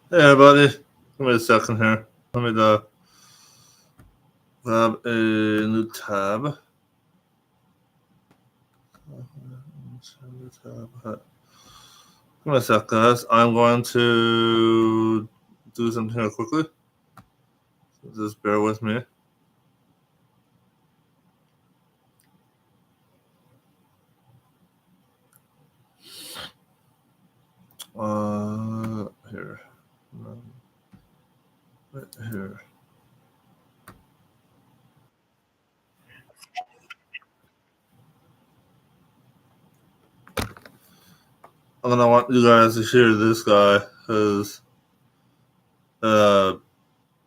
Hey everybody, give me a second here. Let me grab a new tab. Give me a sec, guys. I'm going to do something here quickly. So just bear with me. Here. Right here. I'm gonna want you guys to hear this guy because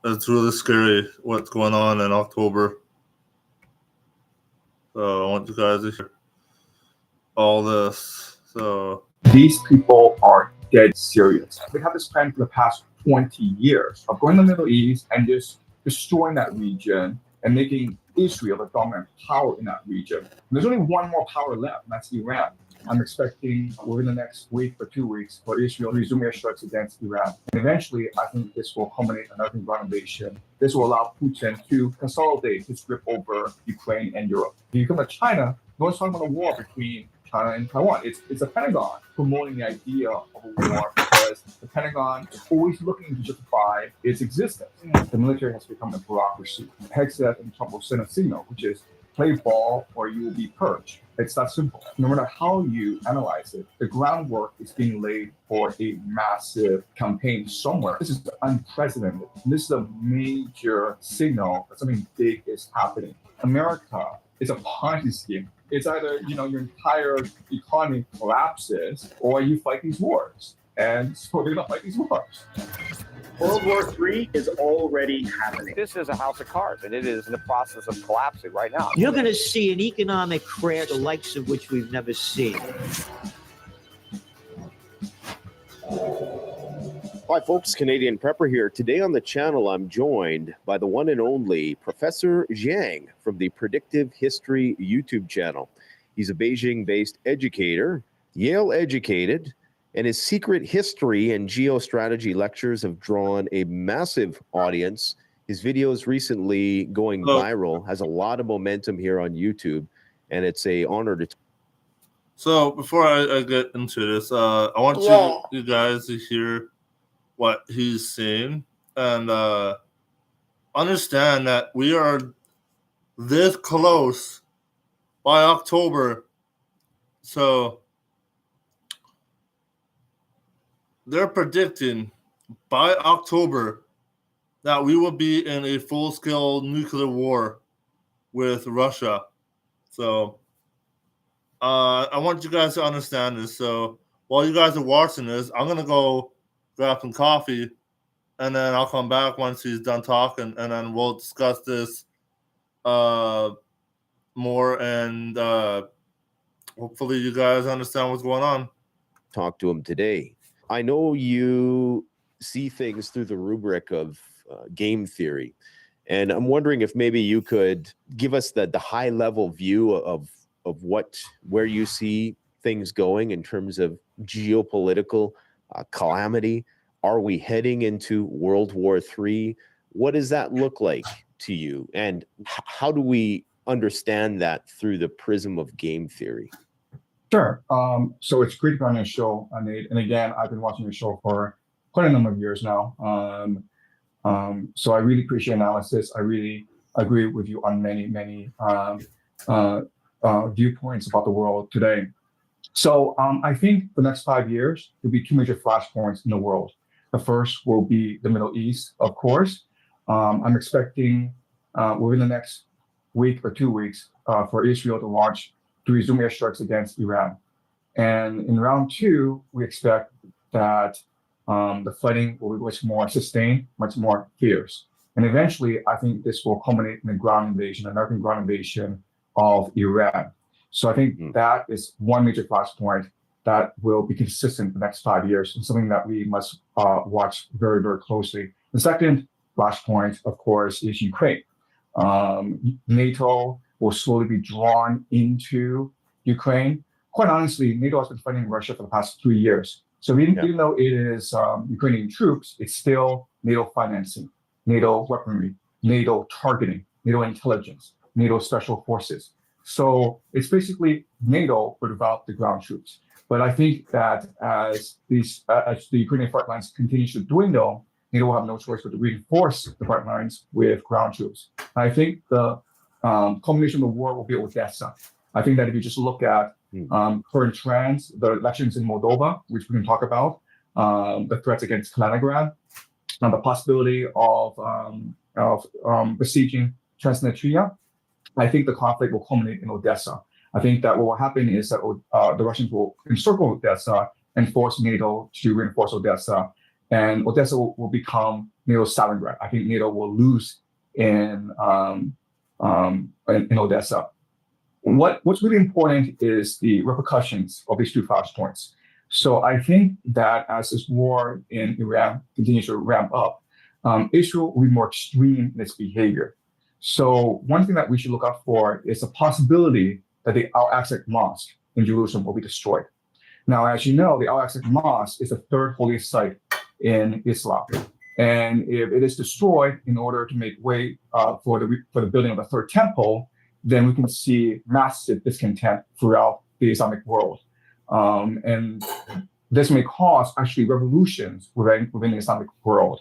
it's really scary what's going on in October. So I want you guys to hear all this. So these people are dead serious. They have this plan for the past 20 years of going to the Middle East and just destroying that region and making Israel the dominant power in that region. And there's only one more power left, and that's Iran. I'm expecting within the next week or 2 weeks for Israel to resume airstrikes against Iran. And eventually, I think this will culminate in another ground invasion. This will allow Putin to consolidate his grip over Ukraine and Europe. If you come to China, no one's talking about a war between China and Taiwan. It's the Pentagon promoting the idea of a war because the Pentagon is always looking to justify its existence. The military has become a bureaucracy. Hegseth and Trump will send a signal, which is play ball or you will be purged. It's that simple. No matter how you analyze it, the groundwork is being laid for a massive campaign somewhere. This is unprecedented. This is a major signal that something big is happening. America is a Ponzi scheme. It's either your entire economy collapses or you fight these wars. And so they're gonna fight these wars. World War III is already happening. This is a house of cards, and it is in the process of collapsing right now. You're going to see an economic crash, the likes of which we've never seen. Hi, folks. Canadian Prepper here. Today on the channel, I'm joined by the one and only Professor Zhang from the Predictive History YouTube channel. He's a Beijing-based educator, Yale-educated, and his secret history and geostrategy lectures have drawn a massive audience. His videos recently going viral, has a lot of momentum here on YouTube, and it's an honor to. So before I get into this, I want you guys to hear what he's saying and understand that we are this close by October. So they're predicting by October that we will be in a full-scale nuclear war with Russia. So I want you guys to understand this. So while you guys are watching this, I'm going to go grab some coffee, and then I'll come back once he's done talking, and then we'll discuss this more, and hopefully you guys understand what's going on. Talk to him today. I know you see things through the rubric of game theory, and I'm wondering if maybe you could give us the high-level view of where you see things going in terms of geopolitical calamity. Are we heading into World War III? What does that look like to you? And how do we understand that through the prism of game theory? Sure. So it's great to be on your show, Nate. And again, I've been watching your show for quite a number of years now. So I really appreciate analysis. I really agree with you on many viewpoints about the world today. So I think the next 5 years, there'll be two major flashpoints in the world. The first will be the Middle East, of course. I'm expecting within the next week or 2 weeks for Israel to resume airstrikes against Iran. And in round two, we expect that the fighting will be much more sustained, much more fierce. And eventually, I think this will culminate in a ground invasion, an American ground invasion of Iran. So I think that is one major flashpoint that will be consistent for the next 5 years, and something that we must watch very, very closely. The second flashpoint, of course, is Ukraine. NATO will slowly be drawn into Ukraine. Quite honestly, NATO has been fighting Russia for the past 3 years. So even though it is Ukrainian troops, it's still NATO financing, NATO weaponry, NATO targeting, NATO intelligence, NATO special forces. So it's basically NATO without the ground troops. But I think that as the Ukrainian front lines continue to dwindle, NATO will have no choice but to reinforce the front lines with ground troops. I think the culmination of the war will be Odessa. I think that if you just look at current trends, the elections in Moldova, which we can talk about, the threats against Kaliningrad, and the possibility of besieging Transnistria, I think the conflict will culminate in Odessa. I think that what will happen is that the Russians will encircle Odessa and force NATO to reinforce Odessa, and Odessa will become NATO's Stalingrad. I think NATO will lose in Odessa. What's really important is the repercussions of these two flashpoints. So I think that as this war in Iran continues to ramp up, Israel will be more extreme in its behavior. So one thing that we should look out for is the possibility that the Al-Aqsa Mosque in Jerusalem will be destroyed. Now, as you know, the Al-Aqsa Mosque is the third holiest site in Islam. And if it is destroyed in order to make way for the building of the third temple, then we can see massive discontent throughout the Islamic world. And this may cause actually revolutions within the Islamic world.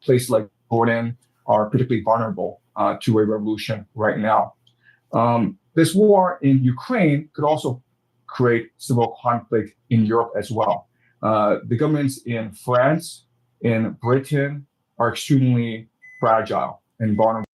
Places like Jordan are particularly vulnerable to a revolution right now. This war in Ukraine could also create civil conflict in Europe as well. The governments in France, in Britain are extremely fragile and vulnerable.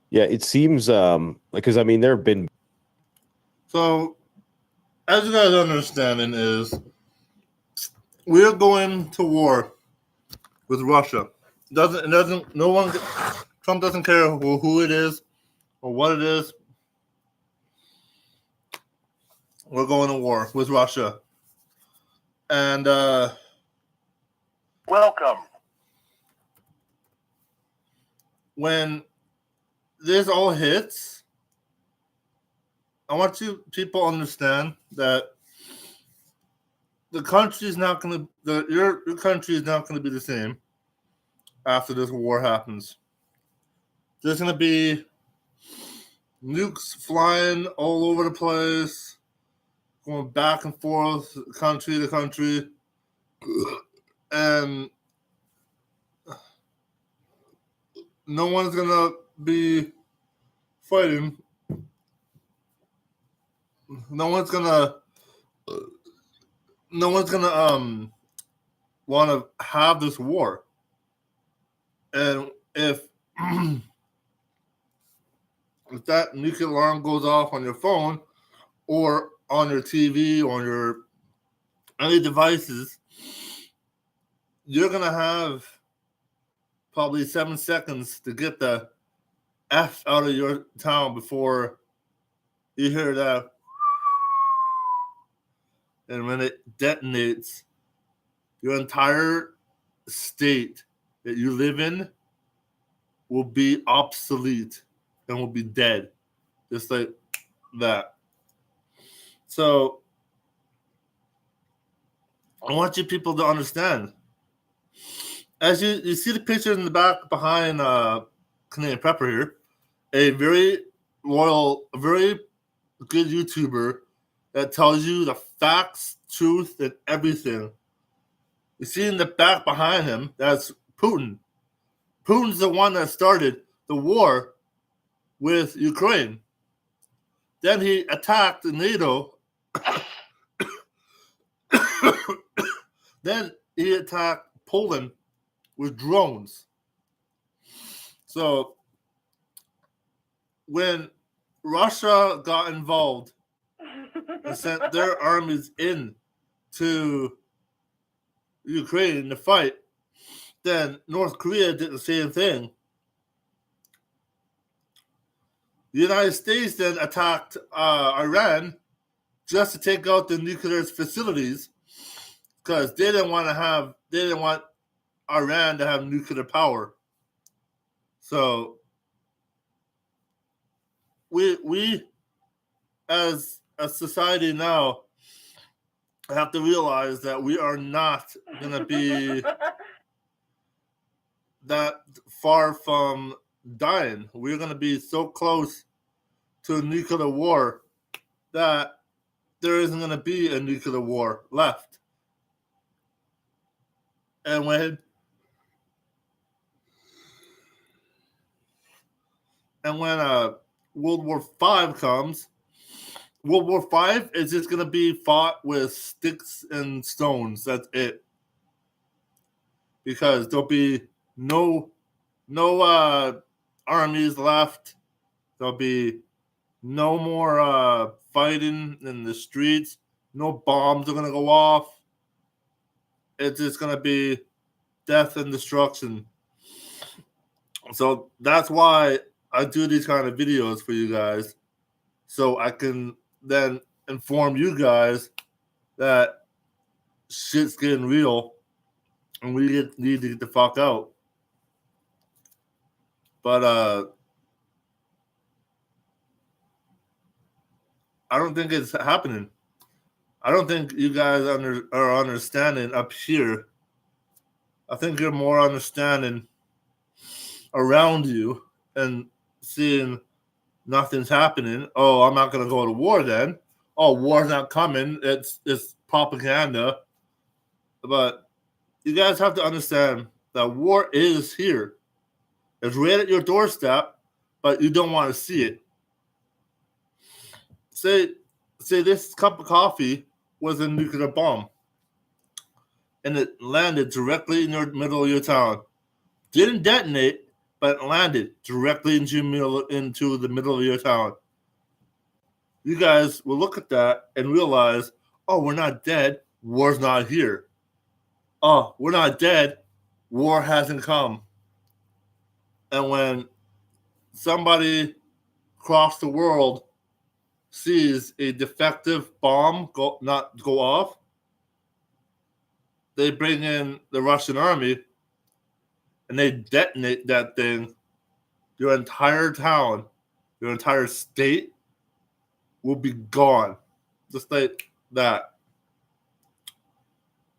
Yeah, it seems because I mean there have been So, as you guys understanding is, we're going to war with Russia. No one, Trump doesn't care who it is or what it is. We're going to war with Russia. And Welcome. when this all hits, I want you people to understand that the country is not going to, your country is not going to be the same after this war happens. There's going to be nukes flying all over the place, going back and forth, country to country, and no one's going to be fighting. No one's gonna want to have this war. And if if that nuclear alarm goes off on your phone or on your TV or on your any devices, you're gonna have probably 7 seconds to get the F out of your town before you hear that. And when it detonates, your entire state that you live in will be obsolete and will be dead, just like that. So I want you people to understand. As you see the picture in the back behind Canadian Prepper here, a very loyal, very good YouTuber that tells you the facts, truth, and everything. You see in the back behind him, that's Putin. Putin's the one that started the war with Ukraine. Then he attacked NATO. Then he attacked Poland with drones. So when Russia got involved and sent their armies in to Ukraine to fight, then North Korea did the same thing. The United States then attacked Iran just to take out the nuclear facilities because they didn't want Iran to have nuclear power. So we as a society now have to realize that we are not going to be that far from dying. We're going to be so close to a nuclear war that there isn't going to be a nuclear war left. And when World War V comes, World War V is just going to be fought with sticks and stones. That's it. Because there'll be no armies left. There'll be no more fighting in the streets. No bombs are going to go off. It's just going to be death and destruction. So that's why I do these kind of videos for you guys. So I can then inform you guys that shit's getting real and we need to get the fuck out. But I don't think it's happening. I don't think you guys are understanding up here. I think you're more understanding around you and seeing nothing's happening. Oh, I'm not going to go to war then. Oh, war's not coming. It's propaganda. But you guys have to understand that war is here. It's right at your doorstep, but you don't want to see it. Say this cup of coffee was a nuclear bomb, and it landed directly in the middle of your town. Didn't detonate, but it landed directly into the middle of your town. You guys will look at that and realize, oh, we're not dead. War's not here. Oh, we're not dead. War hasn't come. And when somebody across the world sees a defective bomb not go off, they bring in the Russian army and they detonate that thing. Your entire town, your entire state will be gone. Just like that.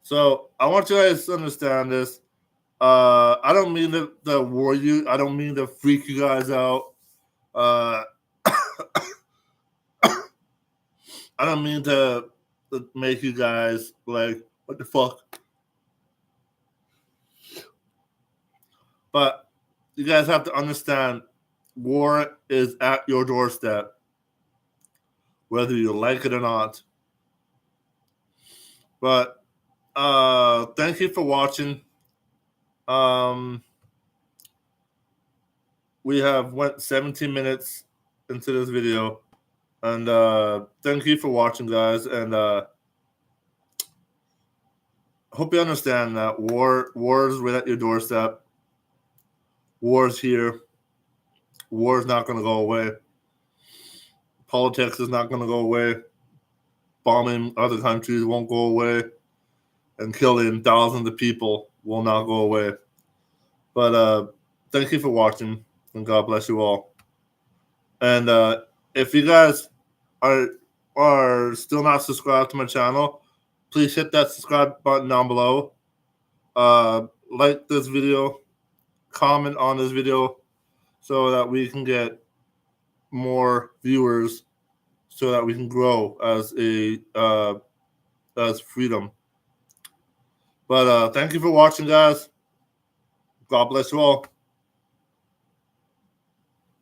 So I want you guys to understand this. I don't mean to worry you. I don't mean to freak you guys out. I don't mean to make you guys like, what the fuck? But you guys have to understand, war is at your doorstep, whether you like it or not. But thank you for watching. We have went 17 minutes into this video, and thank you for watching, guys. And hope you understand that war is right at your doorstep. War is here. War is not going to go away. Politics is not going to go away. Bombing other countries won't go away. And killing thousands of people will not go away. But thank you for watching, and God bless you all. And if you guys are still not subscribed to my channel, please hit that subscribe button down below. Like this video, comment on this video, so that we can get more viewers, so that we can grow as freedom. But thank you for watching, guys. God bless you all.